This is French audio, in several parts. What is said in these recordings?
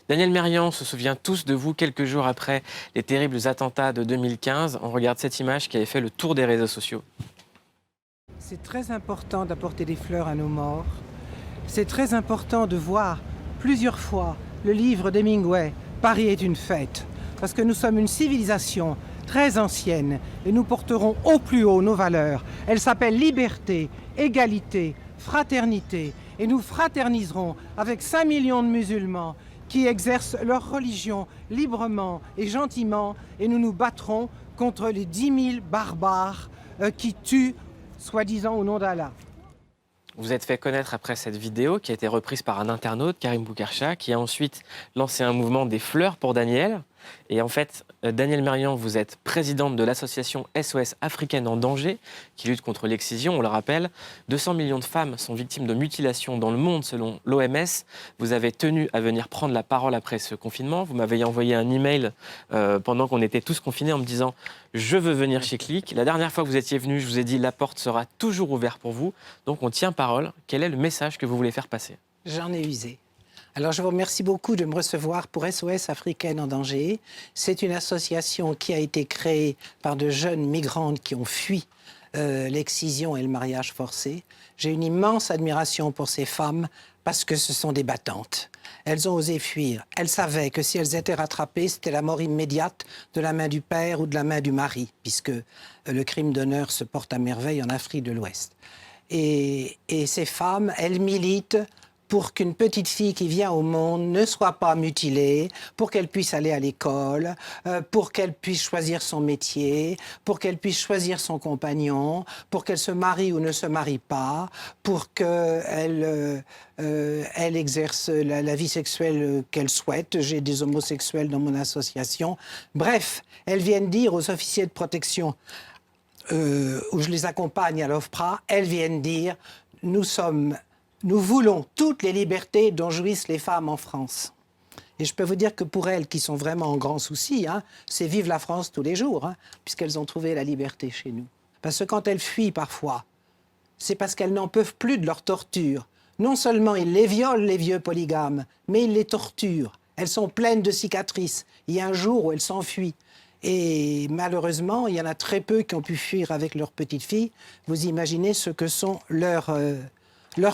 Daniel Mérian se souvient tous de vous quelques jours après les terribles attentats de 2015. On regarde cette image qui avait fait le tour des réseaux sociaux. C'est très important d'apporter des fleurs à nos morts. C'est très important de voir plusieurs fois le livre d'Hemingway, Paris est une fête. Parce que nous sommes une civilisation très ancienne et nous porterons au plus haut nos valeurs. Elle s'appelle liberté, égalité, fraternité. Et nous fraterniserons avec 5 millions de musulmans qui exercent leur religion librement et gentiment. Et nous nous battrons contre les 10 000 barbares qui tuent, soi-disant au nom d'Allah. Vous êtes fait connaître après cette vidéo qui a été reprise par un internaute, Karim Boukarcha, qui a ensuite lancé un mouvement des fleurs pour Daniel. Et en fait, Daniel Mérian, vous êtes présidente de l'association SOS Africaine en danger, qui lutte contre l'excision, on le rappelle. 200 millions de femmes sont victimes de mutilations dans le monde, selon l'OMS. Vous avez tenu à venir prendre la parole après ce confinement. Vous m'avez envoyé un email pendant qu'on était tous confinés en me disant « Je veux venir chez Click ». La dernière fois que vous étiez venu, je vous ai dit « La porte sera toujours ouverte pour vous ». Donc on tient parole. Quel est le message que vous voulez faire passer ? J'en ai usé. Alors, je vous remercie beaucoup de me recevoir pour SOS Africaine en danger. C'est une association qui a été créée par de jeunes migrantes qui ont fui l'excision et le mariage forcé. J'ai une immense admiration pour ces femmes parce que ce sont des battantes. Elles ont osé fuir. Elles savaient que si elles étaient rattrapées, c'était la mort immédiate de la main du père ou de la main du mari, puisque le crime d'honneur se porte à merveille en Afrique de l'Ouest. Et ces femmes, elles militent pour qu'une petite fille qui vient au monde ne soit pas mutilée, pour qu'elle puisse aller à l'école, pour qu'elle puisse choisir son métier, pour qu'elle puisse choisir son compagnon, pour qu'elle se marie ou ne se marie pas, pour qu'elle elle exerce la vie sexuelle qu'elle souhaite. J'ai des homosexuels dans mon association. Bref, elles viennent dire aux officiers de protection où je les accompagne à l'OFPRA, elles viennent dire « Nous voulons toutes les libertés dont jouissent les femmes en France. » Et je peux vous dire que pour elles, qui sont vraiment en grand souci, c'est vive la France tous les jours, puisqu'elles ont trouvé la liberté chez nous. Parce que quand elles fuient parfois, c'est parce qu'elles n'en peuvent plus de leur torture. Non seulement ils les violent, les vieux polygames, mais ils les torturent. Elles sont pleines de cicatrices. Il y a un jour où elles s'enfuient. Et malheureusement, il y en a très peu qui ont pu fuir avec leur petite fille. Vous imaginez ce que sont leurs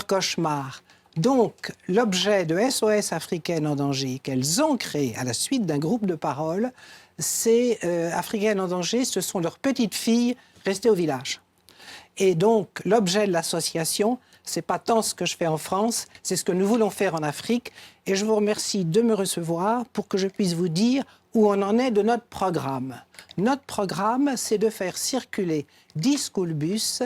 cauchemars. Donc, l'objet de SOS Africaine en danger qu'elles ont créé à la suite d'un groupe de parole, c'est Africaines en danger, ce sont leurs petites filles restées au village. Et donc, l'objet de l'association, c'est pas tant ce que je fais en France, c'est ce que nous voulons faire en Afrique. Et je vous remercie de me recevoir pour que je puisse vous dire où on en est de notre programme. Notre programme, c'est de faire circuler 10 school bus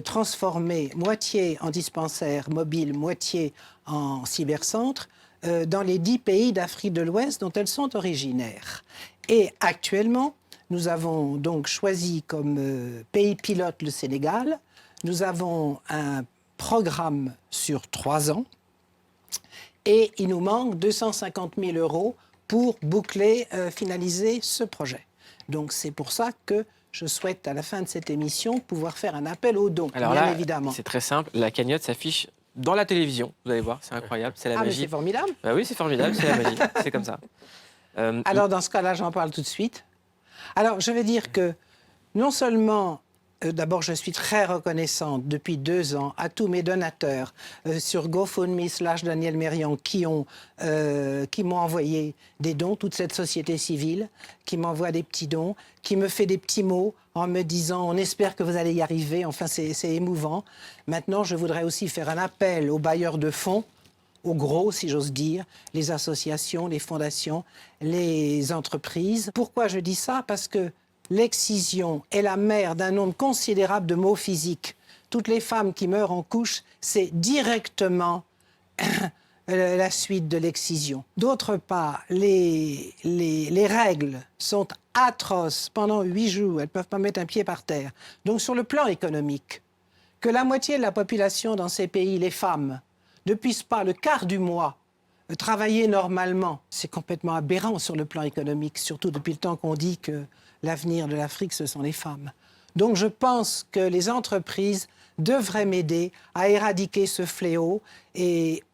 transformés moitié en dispensaires mobiles, moitié en cybercentre, dans les 10 pays d'Afrique de l'Ouest dont elles sont originaires. Et actuellement, nous avons donc choisi comme pays pilote le Sénégal. Nous avons un programme sur 3 ans et il nous manque 250 000 € pour boucler, finaliser ce projet. Donc c'est pour ça que je souhaite, à la fin de cette émission, pouvoir faire un appel aux dons, Alors bien là, évidemment. c'est très simple, la cagnotte s'affiche dans la télévision, vous allez voir, c'est incroyable, c'est la Ah, mais magie. c'est formidable. Bah oui, c'est formidable, c'est la magie, c'est comme ça. Alors, dans ce cas-là, j'en parle tout de suite. Alors, je vais dire que non seulement, d'abord, je suis très reconnaissante depuis 2 ans à tous mes donateurs sur GoFundMe/Daniel Mérian qui m'ont envoyé des dons, toute cette société civile qui m'envoie des petits dons, qui me fait des petits mots en me disant « on espère que vous allez y arriver ». Enfin, c'est émouvant. Maintenant, je voudrais aussi faire un appel aux bailleurs de fonds, aux gros, si j'ose dire, les associations, les fondations, les entreprises. Pourquoi je dis ça? Parce que l'excision est la mère d'un nombre considérable de maux physiques. Toutes les femmes qui meurent en couche, c'est directement la suite de l'excision. D'autre part, les règles sont atroces pendant 8 jours. Elles ne peuvent pas mettre un pied par terre. Donc, sur le plan économique, que la moitié de la population dans ces pays, les femmes, ne puissent pas le quart du mois travailler normalement, c'est complètement aberrant sur le plan économique, surtout depuis le temps qu'on dit que l'avenir de l'Afrique, ce sont les femmes. Donc je pense que les entreprises devraient m'aider à éradiquer ce fléau. Et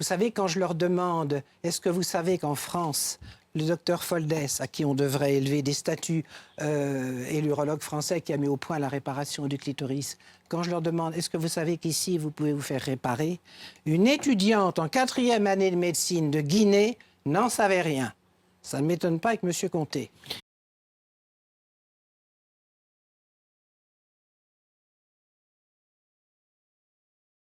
Vous savez, quand je leur demande, est-ce que vous savez qu'en France, le docteur Foldès, à qui on devrait élever des statues, et l'urologue français qui a mis au point la réparation du clitoris, quand je leur demande, est-ce que vous savez qu'ici, vous pouvez vous faire réparer, une étudiante en 4e année de médecine de Guinée n'en savait rien. Ça ne m'étonne pas avec M. Comté.